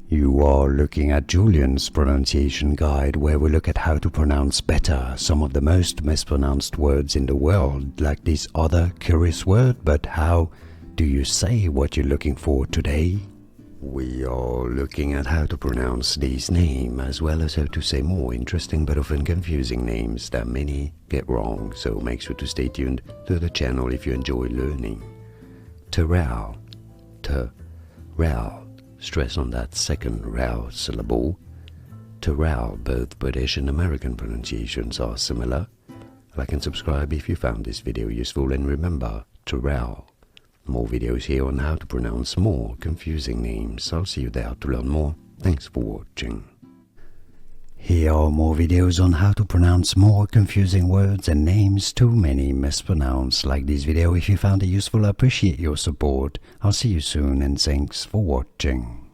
You are looking at Julian's pronunciation guide, where we look at how to pronounce better some of the most mispronounced words in the world, like this other curious word. But how do you say what you're looking for today? We are looking at how to pronounce these names, as well as how to say more interesting but often confusing names that many get wrong, so make sure to stay tuned to the channel if you enjoy learning. Terrell, Terrell. Stress on that second rel syllable. Terrell. Both British and American pronunciations are similar. Like and subscribe if you found this video useful, and remember, Terrell. More videos here on how to pronounce more confusing names. I'll see you there to learn more. Thanks for watching. Here are more videos on how to pronounce more confusing words and names too many mispronounced. Like this video if you found it useful. I appreciate your support. I'll see you soon, and thanks for watching.